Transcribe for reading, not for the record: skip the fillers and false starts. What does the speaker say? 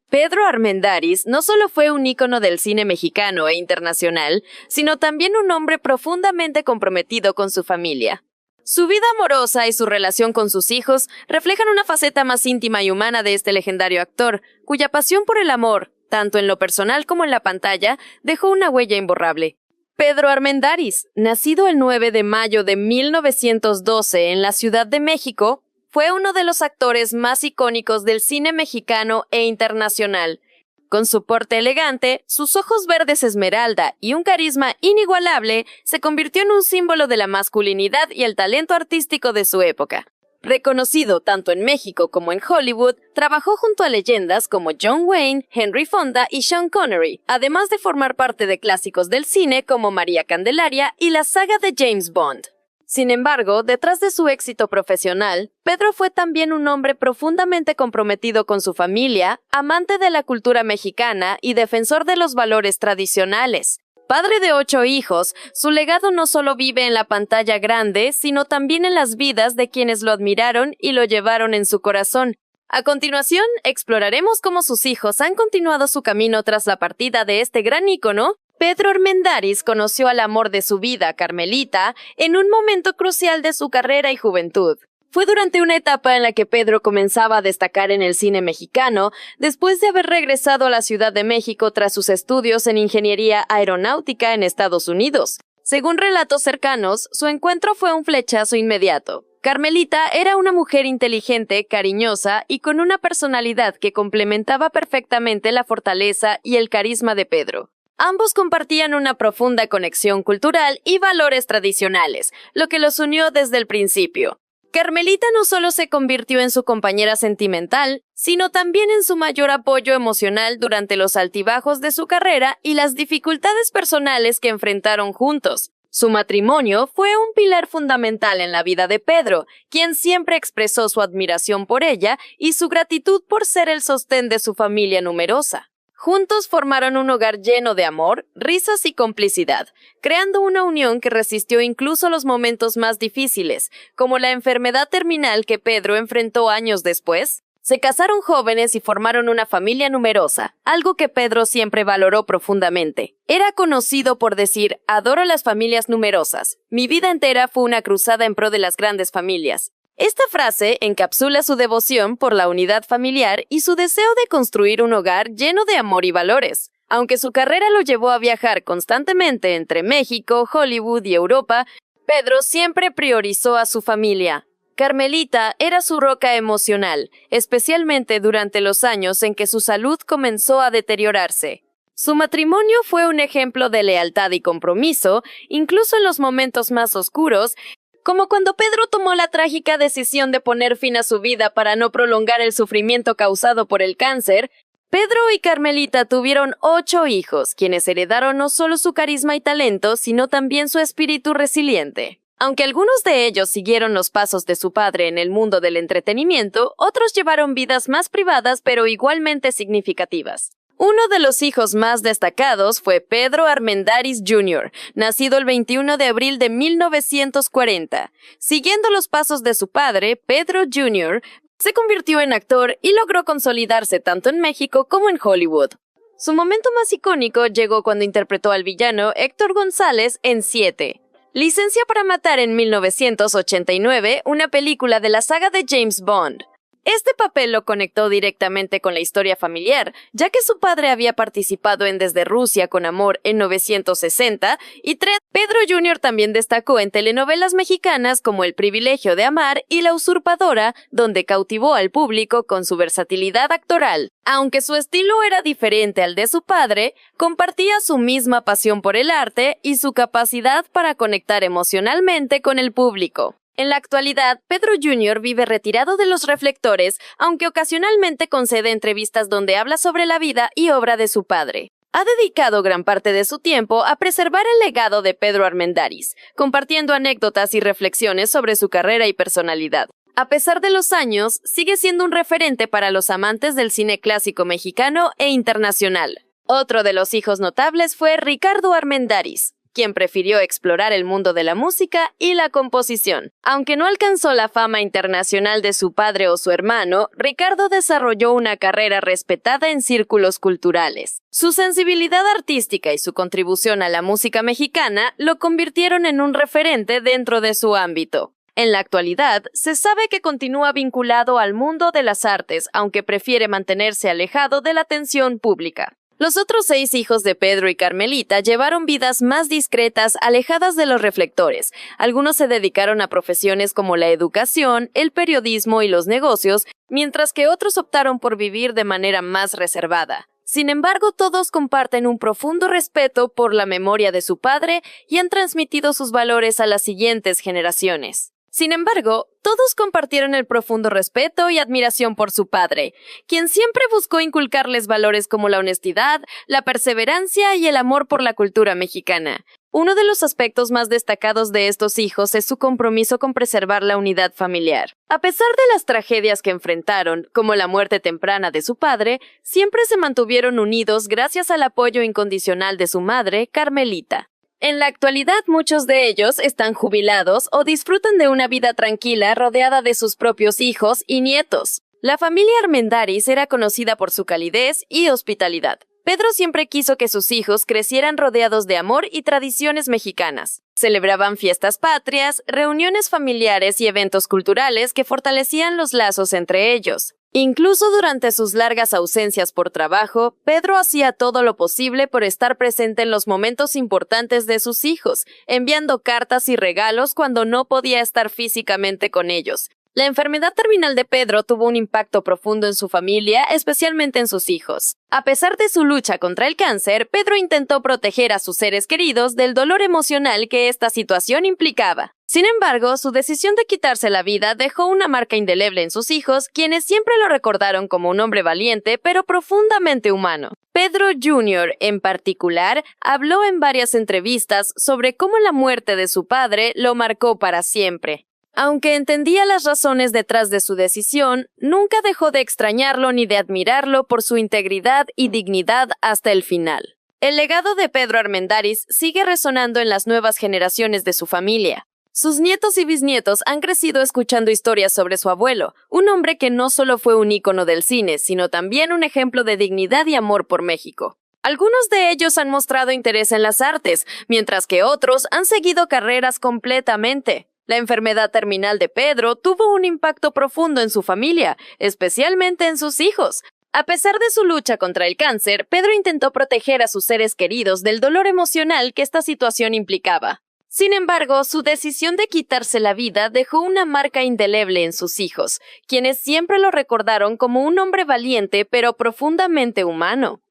Pedro Armendáriz no solo fue un ícono del cine mexicano e internacional, sino también un hombre profundamente comprometido con su familia. Su vida amorosa y su relación con sus hijos reflejan una faceta más íntima y humana de este legendario actor, cuya pasión por el amor, tanto en lo personal como en la pantalla, dejó una huella imborrable. Pedro Armendáriz, nacido el 9 de mayo de 1912 en la Ciudad de México, fue uno de los actores más icónicos del cine mexicano e internacional. Con su porte elegante, sus ojos verdes esmeralda y un carisma inigualable, se convirtió en un símbolo de la masculinidad y el talento artístico de su época. Reconocido tanto en México como en Hollywood, trabajó junto a leyendas como John Wayne, Henry Fonda y Sean Connery, además de formar parte de clásicos del cine como María Candelaria y la saga de James Bond. Sin embargo, detrás de su éxito profesional, Pedro fue también un hombre profundamente comprometido con su familia, amante de la cultura mexicana y defensor de los valores tradicionales. Padre de 8 hijos, su legado no solo vive en la pantalla grande, sino también en las vidas de quienes lo admiraron y lo llevaron en su corazón. A continuación, exploraremos cómo sus hijos han continuado su camino tras la partida de este gran ícono. Pedro Armendáriz conoció al amor de su vida, Carmelita, en un momento crucial de su carrera y juventud. Fue durante una etapa en la que Pedro comenzaba a destacar en el cine mexicano, después de haber regresado a la Ciudad de México tras sus estudios en ingeniería aeronáutica en Estados Unidos. Según relatos cercanos, su encuentro fue un flechazo inmediato. Carmelita era una mujer inteligente, cariñosa y con una personalidad que complementaba perfectamente la fortaleza y el carisma de Pedro. Ambos compartían una profunda conexión cultural y valores tradicionales, lo que los unió desde el principio. Carmelita no solo se convirtió en su compañera sentimental, sino también en su mayor apoyo emocional durante los altibajos de su carrera y las dificultades personales que enfrentaron juntos. Su matrimonio fue un pilar fundamental en la vida de Pedro, quien siempre expresó su admiración por ella y su gratitud por ser el sostén de su familia numerosa. Juntos formaron un hogar lleno de amor, risas y complicidad, creando una unión que resistió incluso los momentos más difíciles, como la enfermedad terminal que Pedro enfrentó años después. Se casaron jóvenes y formaron una familia numerosa, algo que Pedro siempre valoró profundamente. Era conocido por decir: "Adoro las familias numerosas. Mi vida entera fue una cruzada en pro de las grandes familias". Esta frase encapsula su devoción por la unidad familiar y su deseo de construir un hogar lleno de amor y valores. Aunque su carrera lo llevó a viajar constantemente entre México, Hollywood y Europa, Pedro siempre priorizó a su familia. Carmelita era su roca emocional, especialmente durante los años en que su salud comenzó a deteriorarse. Su matrimonio fue un ejemplo de lealtad y compromiso, incluso en los momentos más oscuros, como cuando Pedro tomó la trágica decisión de poner fin a su vida para no prolongar el sufrimiento causado por el cáncer. Pedro y Carmelita tuvieron 8 hijos, quienes heredaron no solo su carisma y talento, sino también su espíritu resiliente. Aunque algunos de ellos siguieron los pasos de su padre en el mundo del entretenimiento, otros llevaron vidas más privadas pero igualmente significativas. Uno de los hijos más destacados fue Pedro Armendáriz Jr., nacido el 21 de abril de 1940. Siguiendo los pasos de su padre, Pedro Jr. se convirtió en actor y logró consolidarse tanto en México como en Hollywood. Su momento más icónico llegó cuando interpretó al villano Héctor González en 7. Licencia para matar en 1989, una película de la saga de James Bond. Este papel lo conectó directamente con la historia familiar, ya que su padre había participado en Desde Rusia con Amor en 1960 y Pedro Jr. también destacó en telenovelas mexicanas como El privilegio de amar y La usurpadora, donde cautivó al público con su versatilidad actoral. Aunque su estilo era diferente al de su padre, compartía su misma pasión por el arte y su capacidad para conectar emocionalmente con el público. En la actualidad, Pedro Jr. vive retirado de los reflectores, aunque ocasionalmente concede entrevistas donde habla sobre la vida y obra de su padre. Ha dedicado gran parte de su tiempo a preservar el legado de Pedro Armendáriz, compartiendo anécdotas y reflexiones sobre su carrera y personalidad. A pesar de los años, sigue siendo un referente para los amantes del cine clásico mexicano e internacional. Otro de los hijos notables fue Ricardo Armendáriz, quien prefirió explorar el mundo de la música y la composición. Aunque no alcanzó la fama internacional de su padre o su hermano, Ricardo desarrolló una carrera respetada en círculos culturales. Su sensibilidad artística y su contribución a la música mexicana lo convirtieron en un referente dentro de su ámbito. En la actualidad, se sabe que continúa vinculado al mundo de las artes, aunque prefiere mantenerse alejado de la atención pública. Los otros 6 hijos de Pedro y Carmelita llevaron vidas más discretas, alejadas de los reflectores. Algunos se dedicaron a profesiones como la educación, el periodismo y los negocios, mientras que otros optaron por vivir de manera más reservada. Sin embargo, todos comparten un profundo respeto por la memoria de su padre y han transmitido sus valores a las siguientes generaciones. Sin embargo, todos compartieron el profundo respeto y admiración por su padre, quien siempre buscó inculcarles valores como la honestidad, la perseverancia y el amor por la cultura mexicana. Uno de los aspectos más destacados de estos hijos es su compromiso con preservar la unidad familiar. A pesar de las tragedias que enfrentaron, como la muerte temprana de su padre, siempre se mantuvieron unidos gracias al apoyo incondicional de su madre, Carmelita. En la actualidad, muchos de ellos están jubilados o disfrutan de una vida tranquila rodeada de sus propios hijos y nietos. La familia Armendáriz era conocida por su calidez y hospitalidad. Pedro siempre quiso que sus hijos crecieran rodeados de amor y tradiciones mexicanas. Celebraban fiestas patrias, reuniones familiares y eventos culturales que fortalecían los lazos entre ellos. Incluso durante sus largas ausencias por trabajo, Pedro hacía todo lo posible por estar presente en los momentos importantes de sus hijos, enviando cartas y regalos cuando no podía estar físicamente con ellos. La enfermedad terminal de Pedro tuvo un impacto profundo en su familia, especialmente en sus hijos. A pesar de su lucha contra el cáncer, Pedro intentó proteger a sus seres queridos del dolor emocional que esta situación implicaba. Sin embargo, su decisión de quitarse la vida dejó una marca indeleble en sus hijos, quienes siempre lo recordaron como un hombre valiente, pero profundamente humano. Pedro Jr., en particular, habló en varias entrevistas sobre cómo la muerte de su padre lo marcó para siempre. Aunque entendía las razones detrás de su decisión, nunca dejó de extrañarlo ni de admirarlo por su integridad y dignidad hasta el final. El legado de Pedro Armendáriz sigue resonando en las nuevas generaciones de su familia. Sus nietos y bisnietos han crecido escuchando historias sobre su abuelo, un hombre que no solo fue un ícono del cine, sino también un ejemplo de dignidad y amor por México. Algunos de ellos han mostrado interés en las artes, mientras que otros han seguido carreras completamente. La enfermedad terminal de Pedro tuvo un impacto profundo en su familia, especialmente en sus hijos. A pesar de su lucha contra el cáncer, Pedro intentó proteger a sus seres queridos del dolor emocional que esta situación implicaba. Sin embargo, su decisión de quitarse la vida dejó una marca indeleble en sus hijos, quienes siempre lo recordaron como un hombre valiente pero profundamente humano.